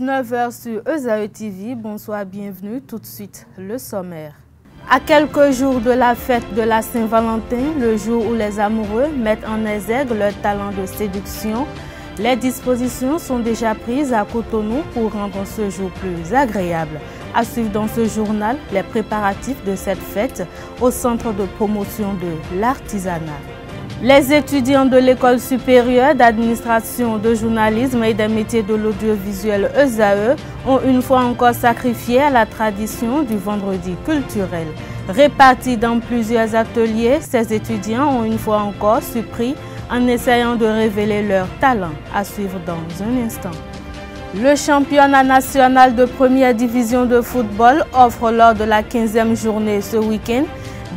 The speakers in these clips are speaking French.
9 h sur ESAE TV. Bonsoir, bienvenue. Tout de suite, le sommaire. À quelques jours de la fête de la Saint-Valentin, le jour où les amoureux mettent en exergue leur talent de séduction, les dispositions sont déjà prises à Cotonou pour rendre ce jour plus agréable. À suivre dans ce journal les préparatifs de cette fête au Centre de promotion de l'artisanat. Les étudiants de l'École supérieure d'administration, de journalisme et des métiers de l'audiovisuel ESAE ont une fois encore sacrifié à la tradition du vendredi culturel. Répartis dans plusieurs ateliers, ces étudiants ont une fois encore surpris en essayant de révéler leur talent. À suivre dans un instant. Le championnat national de première division de football offre lors de la 15e journée ce week-end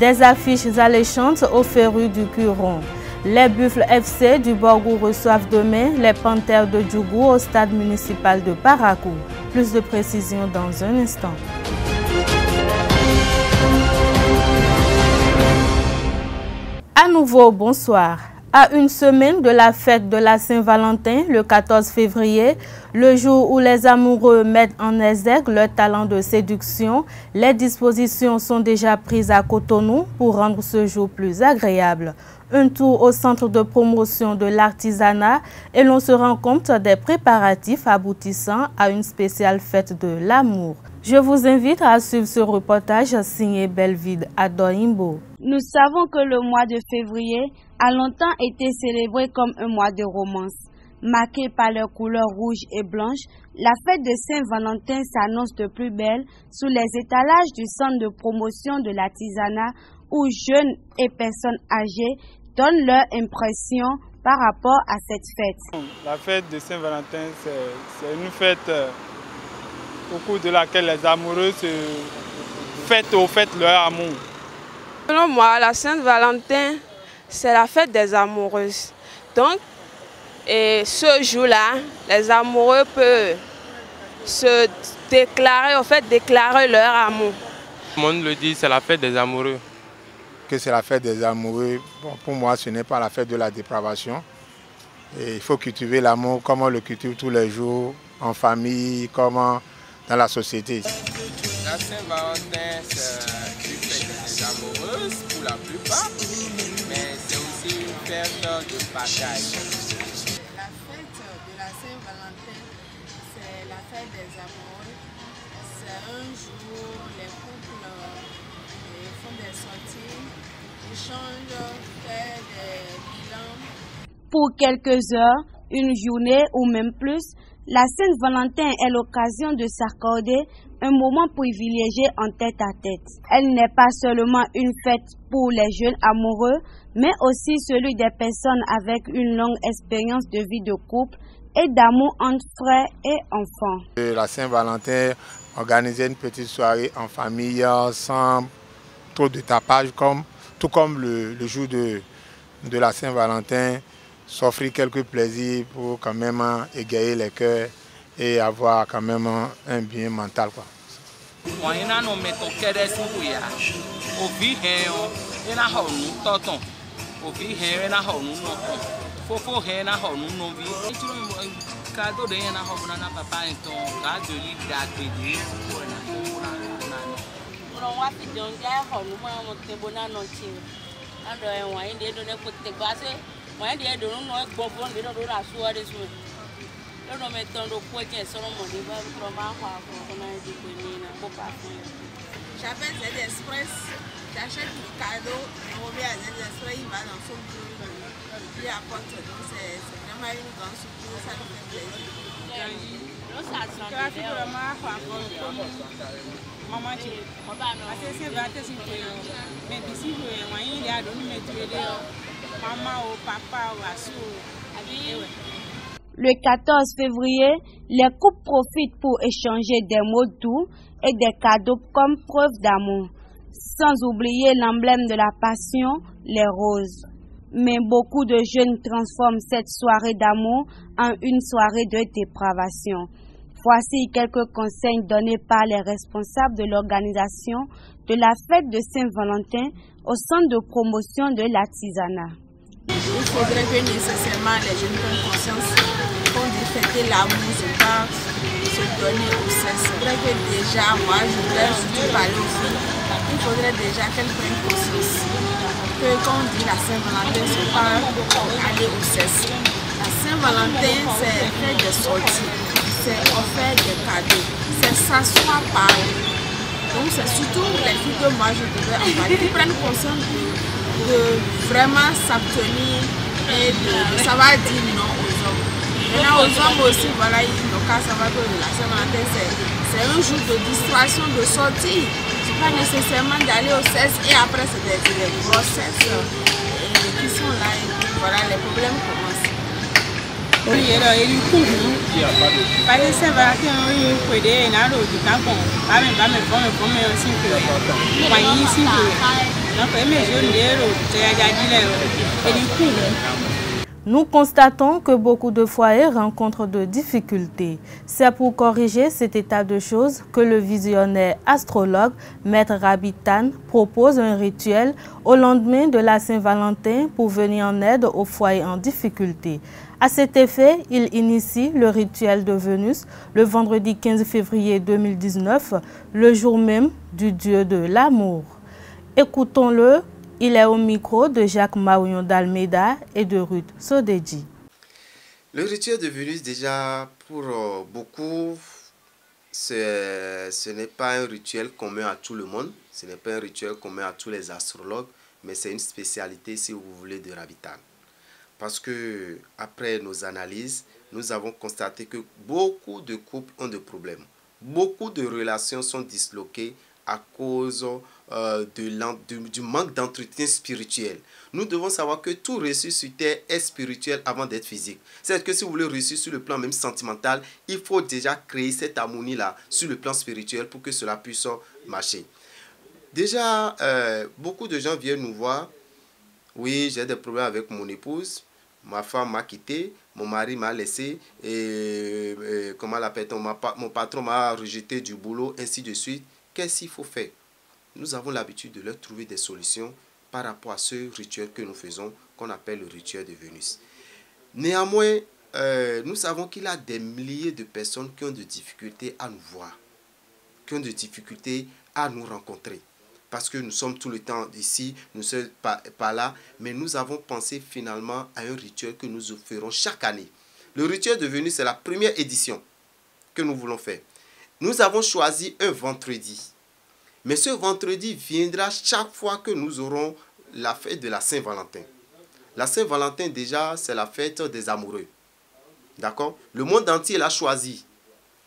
des affiches alléchantes aux férus du Curon. Les Buffles FC du Borgou reçoivent demain les Panthères de Djougou au stade municipal de Parakou. Plus de précisions dans un instant. À nouveau, bonsoir. À une semaine de la fête de la Saint-Valentin, le 14 février, le jour où les amoureux mettent en exergue leur talent de séduction, les dispositions sont déjà prises à Cotonou pour rendre ce jour plus agréable. Un tour au centre de promotion de l'artisanat et l'on se rend compte des préparatifs aboutissant à une spéciale fête de l'amour. Je vous invite à suivre ce reportage signé Belvide Adoyimbo. Nous savons que le mois de février a longtemps été célébré comme un mois de romance. Marqué par leurs couleurs rouges et blanches, la fête de Saint-Valentin s'annonce de plus belle sous les étalages du centre de promotion de l'artisanat où jeunes et personnes âgées donnent leur impression par rapport à cette fête. La fête de Saint-Valentin, c'est une fête au cours de laquelle les amoureux se fêtent leur amour. Selon moi, la Saint-Valentin, c'est la fête des amoureuses. Donc, ce jour-là, les amoureux peuvent se déclarer, déclarer leur amour. Tout le monde le dit, c'est la fête des amoureux. Que c'est la fête des amoureux, bon, pour moi, ce n'est pas la fête de la dépravation. Et il faut cultiver l'amour comme on le cultive tous les jours, en famille, comme dans la société. La Saint-Valentin, c'est une fête des amoureuses pour la plupart, mais c'est aussi une fête de partage. La fête de la Saint-Valentin, c'est la fête des amoureux. C'est un jour où les couples font des sorties, échangent, font des bilans. Pour quelques heures, une journée ou même plus, la Saint-Valentin est l'occasion de s'accorder un moment privilégié en tête-à-tête. Elle n'est pas seulement une fête pour les jeunes amoureux, mais aussi celui des personnes avec une longue expérience de vie de couple et d'amour entre frères et enfants. La Saint-Valentin organisait une petite soirée en famille sans trop de tapage, tout comme le jour de la Saint-Valentin, s'offrir quelques plaisirs pour quand même égayer les cœurs et avoir quand même un bien mental, quoi. J'appelle Z-Express, j'achète le cadeau, on revient à Z-Express, il va dans son bureau, il apporte, donc c'est vraiment une grande surprise, ça nous fait plaisir. Le 14 février, les couples profitent pour échanger des mots doux et des cadeaux comme preuve d'amour, sans oublier l'emblème de la passion, les roses. Mais beaucoup de jeunes transforment cette soirée d'amour en une soirée de dépravation. Voici quelques conseils donnés par les responsables de l'organisation de la fête de Saint-Valentin au centre de promotion de l'artisanat. Il faudrait que nécessairement les jeunes prennent conscience qu'on dit fêter l'amour, c'est pas se donner au sexe. C'est vrai que déjà, moi, je voudrais surtout parler aux filles. Il faudrait déjà qu'elles prennent conscience que quand on dit la Saint-Valentin, c'est pas aller au sexe. La Saint-Valentin, c'est faire des sorties, c'est offrir des cadeaux, c'est s'asseoir par. Donc c'est surtout les filles que moi je devrais envoyer, qui prennent conscience de vraiment s'abstenir et de savoir dire non aux hommes. Maintenant aux hommes aussi, voilà, ils n'ont qu'à savoir que la Saint-Valentin c'est un jour de distraction, de sortie. C'est pas nécessairement d'aller au sexe et après c'est des grossesses qui sont là et puis, voilà, les problèmes commencent. Oui, alors il est cool. Pas de Saint-Valentin, il faut aider un autre du temps. Pas même aussi que moi ici donc mais je il est cool. Nous constatons que beaucoup de foyers rencontrent de difficultés. C'est pour corriger cet état de choses que le visionnaire astrologue Maître Rabitan propose un rituel au lendemain de la Saint-Valentin pour venir en aide aux foyers en difficulté. À cet effet, il initie le rituel de Vénus le vendredi 15 février 2019, le jour même du dieu de l'amour. Écoutons-le. Il est au micro de Jacques Maouillon d'Almeida et de Ruth Sodedji. Le rituel de Vénus, déjà, pour beaucoup, ce n'est pas un rituel commun à tout le monde. Ce n'est pas un rituel commun à tous les astrologues, mais c'est une spécialité, si vous voulez, de Rabitan. Parce que, après nos analyses, nous avons constaté que beaucoup de couples ont des problèmes. Beaucoup de relations sont disloquées à cause du manque d'entretien spirituel. Nous devons savoir que tout reçu sur terre est spirituel avant d'être physique. C'est-à-dire que si vous voulez réussir sur le plan même sentimental, il faut déjà créer cette harmonie-là sur le plan spirituel pour que cela puisse marcher. Déjà, beaucoup de gens viennent nous voir. Oui, j'ai des problèmes avec mon épouse. Ma femme m'a quitté, mon mari m'a laissé, et comment l'appelle-t-on, mon patron m'a rejeté du boulot, ainsi de suite. Qu'est-ce qu'il faut faire? Nous avons l'habitude de leur trouver des solutions par rapport à ce rituel que nous faisons, qu'on appelle le rituel de Vénus. Néanmoins, nous savons qu'il y a des milliers de personnes qui ont des difficultés à nous voir, qui ont des difficultés à nous rencontrer. Parce que nous sommes tout le temps ici, nous ne sommes pas là, mais nous avons pensé finalement à un rituel que nous ferons chaque année. Le rituel de Vénus, c'est la première édition que nous voulons faire. Nous avons choisi un vendredi. Mais ce vendredi viendra chaque fois que nous aurons la fête de la Saint-Valentin. La Saint-Valentin, déjà, c'est la fête des amoureux. D'accord? Le monde entier l'a choisi.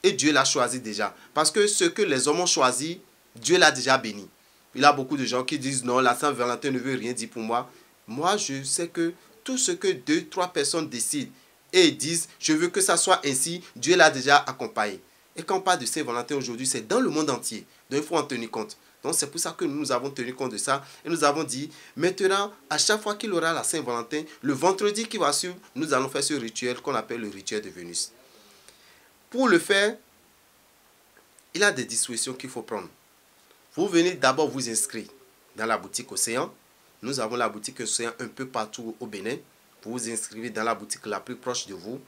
Et Dieu l'a choisi déjà. Parce que ce que les hommes ont choisi, Dieu l'a déjà béni. Il y a beaucoup de gens qui disent non, la Saint-Valentin ne veut rien dire pour moi. Moi, je sais que tout ce que 2-3 personnes décident et disent, je veux que ça soit ainsi, Dieu l'a déjà accompagné. Et quand on parle de Saint-Valentin aujourd'hui, c'est dans le monde entier. Donc il faut en tenir compte. Donc c'est pour ça que nous avons tenu compte de ça. Et nous avons dit, maintenant, à chaque fois qu'il aura la Saint-Valentin, le vendredi qui va suivre, nous allons faire ce rituel qu'on appelle le rituel de Vénus. Pour le faire, il y a des dispositions qu'il faut prendre. Vous venez d'abord vous inscrire dans la boutique Océan. Nous avons la boutique Océan un peu partout au Bénin. Vous vous inscrivez dans la boutique la plus proche de vous.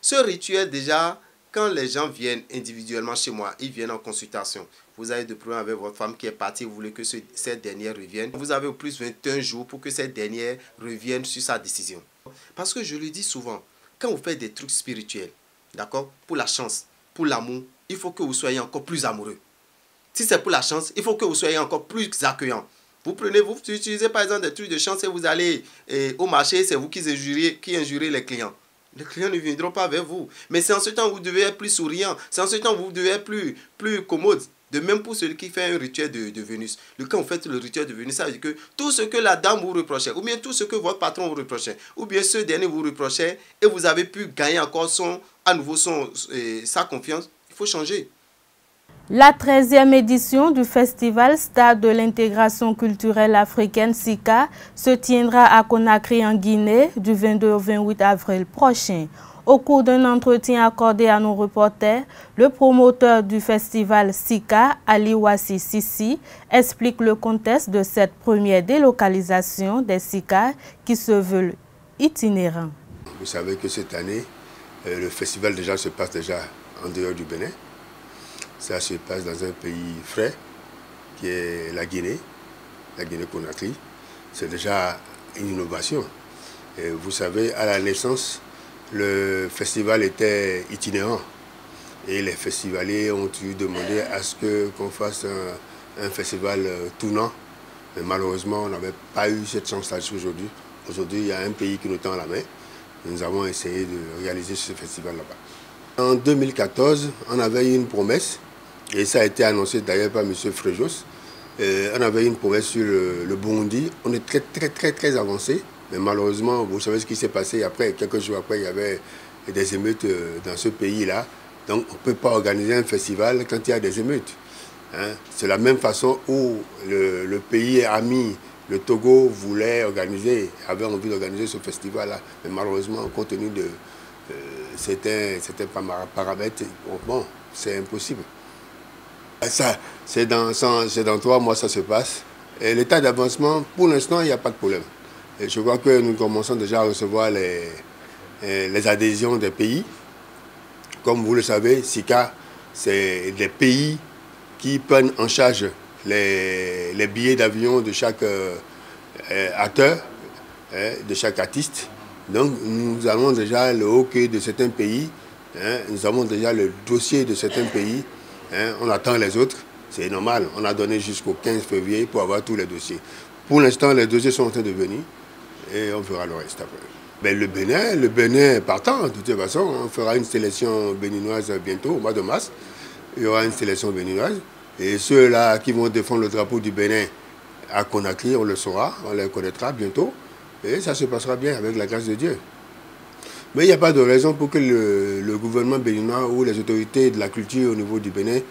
Ce rituel déjà, quand les gens viennent individuellement chez moi, ils viennent en consultation. Vous avez des problèmes avec votre femme qui est partie, vous voulez que cette dernière revienne. Vous avez au plus 21 jours pour que cette dernière revienne sur sa décision. Parce que je le dis souvent, quand vous faites des trucs spirituels, d'accord, pour la chance, pour l'amour, il faut que vous soyez encore plus amoureux. Si c'est pour la chance, il faut que vous soyez encore plus accueillant. Vous utilisez par exemple des trucs de chance et vous allez au marché, c'est vous qui injurez les clients. Les clients ne viendront pas vers vous. Mais c'est en ce temps où vous devez être plus souriant. C'est en ce temps où vous devez être plus commode. De même pour celui qui fait un rituel de Vénus. Quand vous faites le rituel de Vénus, ça veut dire que tout ce que la dame vous reprochait, ou bien tout ce que votre patron vous reprochait, ou bien ce dernier vous reprochait, et vous avez pu gagner encore à nouveau sa confiance, il faut changer. La 13e édition du festival Stade de l'intégration culturelle africaine SICA se tiendra à Conakry en Guinée du 22 au 28 avril prochain. Au cours d'un entretien accordé à nos reporters, le promoteur du festival SICA, Ali Wassi Sissi, explique le contexte de cette première délocalisation des SICA qui se veulent itinérants. Vous savez que cette année, le festival déjà se passe déjà en dehors du Bénin. Ça se passe dans un pays frais, qui est la Guinée-Conakry. C'est déjà une innovation. Et vous savez, à la naissance, le festival était itinérant. Et les festivaliers ont dû demander à ce qu'on fasse un festival tournant. Mais malheureusement, on n'avait pas eu cette chance-là aujourd'hui. Aujourd'hui, il y a un pays qui nous tend la main. Nous avons essayé de réaliser ce festival là-bas. En 2014, on avait eu une promesse, et ça a été annoncé d'ailleurs par M. Frejos. On avait une promesse sur le Burundi. On est très avancé, mais malheureusement, vous savez ce qui s'est passé après. Quelques jours après, il y avait des émeutes dans ce pays-là. Donc, on ne peut pas organiser un festival quand il y a des émeutes. Hein? C'est la même façon où le pays ami, le Togo, avait envie d'organiser ce festival-là. Mais malheureusement, compte tenu de certains paramètres, bon, c'est impossible. Ça, c'est dans 3 mois, ça se passe. Et l'état d'avancement, pour l'instant, il n'y a pas de problème. Et je crois que nous commençons déjà à recevoir les adhésions des pays. Comme vous le savez, SICA, c'est les pays qui prennent en charge les billets d'avion de chaque acteur, de chaque artiste. Donc nous avons déjà le hockey de certains pays, nous avons déjà le dossier de certains pays, on attend les autres, c'est normal. On a donné jusqu'au 15 février pour avoir tous les dossiers. Pour l'instant, les dossiers sont en train de venir et on verra le reste après. Mais le Bénin partant, de toute façon, on fera une sélection béninoise bientôt, au mois de mars. Il y aura une sélection béninoise. Et ceux-là qui vont défendre le drapeau du Bénin à Conakry, on le saura, on les connaîtra bientôt. Et ça se passera bien avec la grâce de Dieu. Mais il n'y a pas de raison pour que le gouvernement béninois ou les autorités de la culture au niveau du Bénin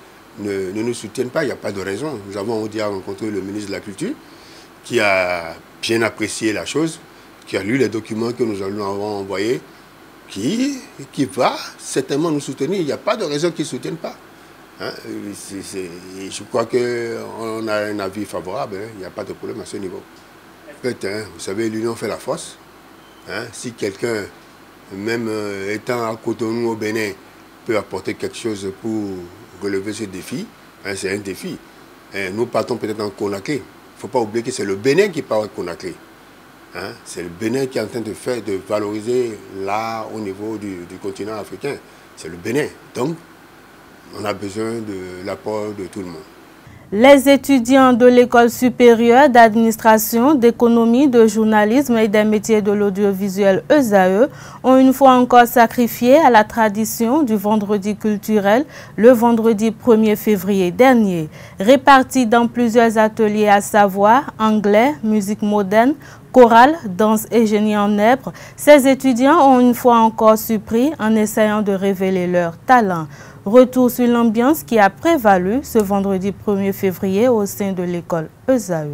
ne nous soutiennent pas. Il n'y a pas de raison. Nous avons déjà rencontré le ministre de la Culture qui a bien apprécié la chose, qui a lu les documents que nous avons envoyés, qui va certainement nous soutenir. Il n'y a pas de raison qu'ils ne soutiennent pas. Hein? Je crois qu'on a un avis favorable, hein? Il n'y a pas de problème à ce niveau. En fait, vous savez, l'union fait la force. Hein? Si quelqu'un, même étant à Cotonou au Bénin, peut apporter quelque chose pour relever ce défi, hein, c'est un défi. Nous partons peut-être en Conakry. Il ne faut pas oublier que c'est le Bénin qui part en Conakry. Hein? C'est le Bénin qui est en train de valoriser l'art au niveau du continent africain. C'est le Bénin. Donc, on a besoin de l'apport de tout le monde. Les étudiants de l'École supérieure d'administration, d'économie, de journalisme et des métiers de l'audiovisuel ESAE ont une fois encore sacrifié à la tradition du vendredi culturel le vendredi 1er février dernier. Répartis dans plusieurs ateliers à savoir anglais, musique moderne, chorale, danse et génie en herbe, ces étudiants ont une fois encore surpris en essayant de révéler leur talent. Retour sur l'ambiance qui a prévalu ce vendredi 1er février au sein de l'école ESAE.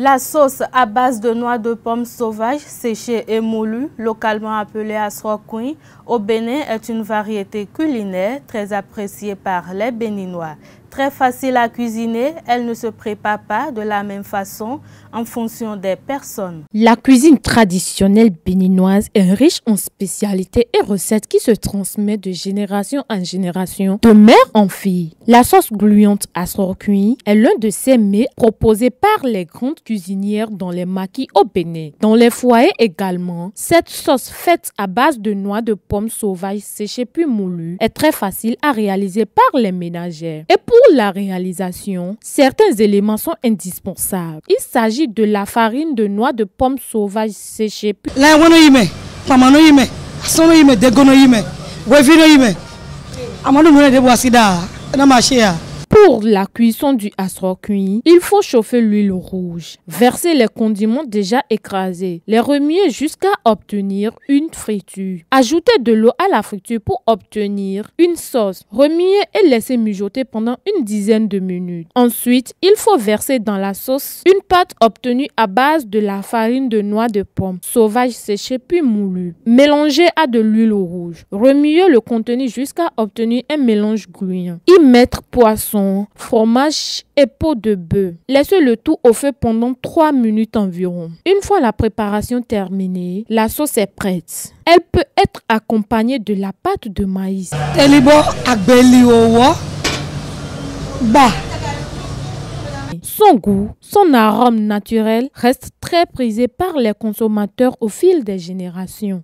La sauce à base de noix de pomme sauvage séchée et moulue, localement appelée asroquin, au Bénin est une variété culinaire très appréciée par les Béninois. Très facile à cuisiner, elle ne se prépare pas de la même façon en fonction des personnes. La cuisine traditionnelle béninoise est riche en spécialités et recettes qui se transmettent de génération en génération, de mère en fille. La sauce gluante asroquin est l'un de ces mets proposés par les grandes cuisinières dans les maquis au Bénin. Dans les foyers également, cette sauce faite à base de noix de pomme sauvages séchées puis moulues est très facile à réaliser par les ménagères. Et pour la réalisation, certains éléments sont indispensables. Il s'agit de la farine de noix de pomme sauvages séchées puis pour la cuisson du asroquin, il faut chauffer l'huile rouge, verser les condiments déjà écrasés, les remuer jusqu'à obtenir une friture. Ajouter de l'eau à la friture pour obtenir une sauce. Remuer et laisser mijoter pendant une dizaine de minutes. Ensuite, il faut verser dans la sauce une pâte obtenue à base de la farine de noix de pomme sauvage séchée puis moulue. Mélanger à de l'huile rouge. Remuer le contenu jusqu'à obtenir un mélange gluant. Y mettre poisson, fromage et peau de bœuf. Laissez le tout au feu pendant 3 minutes environ. Une fois la préparation terminée, la sauce est prête. Elle peut être accompagnée de la pâte de maïs. Son goût, son arôme naturel reste très prisé par les consommateurs au fil des générations.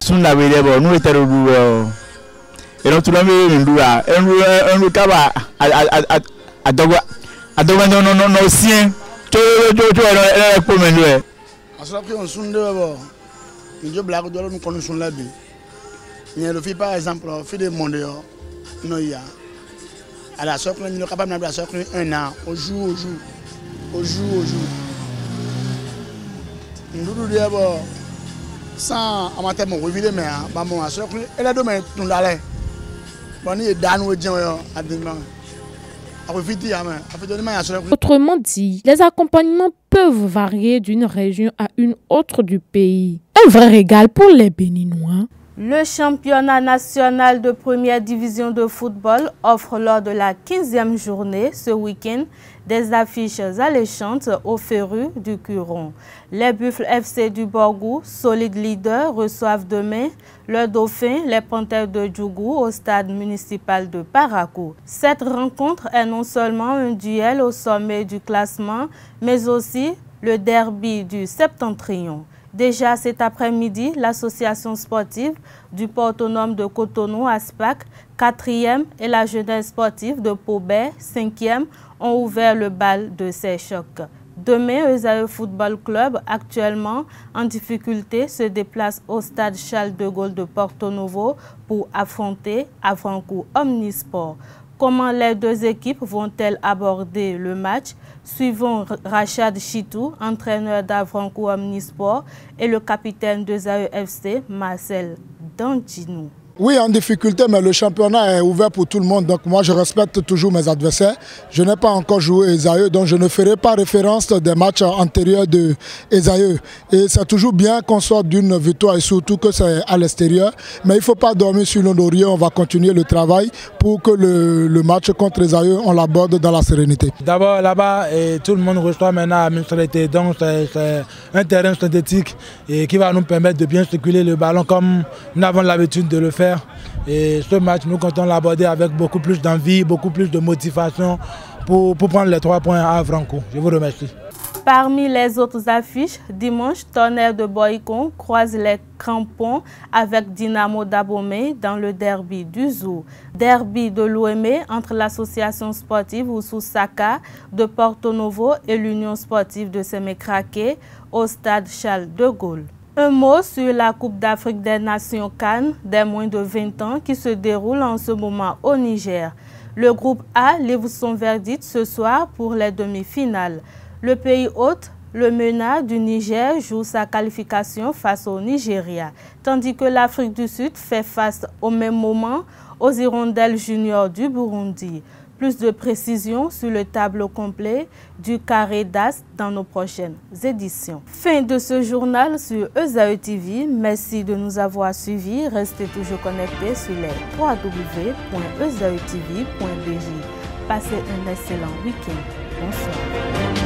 Par exemple, de monde, à la sorte, nous sommes capables de sortir un an, au jour. Nous devons d'abord, sans amateur, mon revenu, mais à sortir, et la domaine, nous allons. Autrement dit, les accompagnements peuvent varier d'une région à une autre du pays. Un vrai régal pour les Béninois. Le championnat national de première division de football offre lors de la 15e journée ce week-end des affiches alléchantes aux férus du Curon. Les Buffles FC du Borgou, solide leader, reçoivent demain le Dauphin, les Panthères de Djougou au stade municipal de Parakou. Cette rencontre est non seulement un duel au sommet du classement, mais aussi le derby du Septentrion. Déjà cet après-midi, l'association sportive du port autonome de Cotonou, ASPAC, 4e, et la jeunesse sportive de Paubert, 5e, ont ouvert le bal de ces chocs. Demain, Esaü Football Club, actuellement en difficulté, se déplace au stade Charles de Gaulle de Porto Novo pour affronter Avrancourt Omnisport. Comment les deux équipes vont-elles aborder le match? Suivons Rachad Chitou, entraîneur d'Avrancourt Omnisport, et le capitaine d'Esaü FC, Marcel Dantinou. Oui, en difficulté, mais le championnat est ouvert pour tout le monde. Donc moi, je respecte toujours mes adversaires. Je n'ai pas encore joué Esaü, donc je ne ferai pas référence des matchs antérieurs de Esaü. Et c'est toujours bien qu'on sorte d'une victoire, et surtout que c'est à l'extérieur. Mais il ne faut pas dormir sur nos lauriers. On va continuer le travail pour que le match contre Esaü, on l'aborde dans la sérénité. D'abord, là-bas, tout le monde reçoit maintenant à Minstralité. Donc c'est un terrain synthétique et qui va nous permettre de bien circuler le ballon comme nous avons l'habitude de le faire. Et ce match, nous comptons l'aborder avec beaucoup plus d'envie, beaucoup plus de motivation pour prendre les 3 points à Avrancourt. Je vous remercie. Parmi les autres affiches, dimanche, Tonnerre de Boycon croise les crampons avec Dynamo d'Abomey dans le derby du Zoo. Derby de l'Ouémé entre l'association sportive Oussou-Saka de Porto Novo et l'Union sportive de Sémékraké au stade Charles de Gaulle. Un mot sur la Coupe d'Afrique des Nations CAN des moins de 20 ans qui se déroule en ce moment au Niger. Le groupe A livre son verdict ce soir pour les demi-finales. Le pays hôte, le MENA du Niger, joue sa qualification face au Nigeria, tandis que l'Afrique du Sud fait face au même moment aux Hirondelles juniors du Burundi. Plus de précisions sur le tableau complet du carré d'As dans nos prochaines éditions. Fin de ce journal sur ESAE TV. Merci de nous avoir suivis. Restez toujours connectés sur les www.esaetv.bj. Passez un excellent week-end. Bonsoir.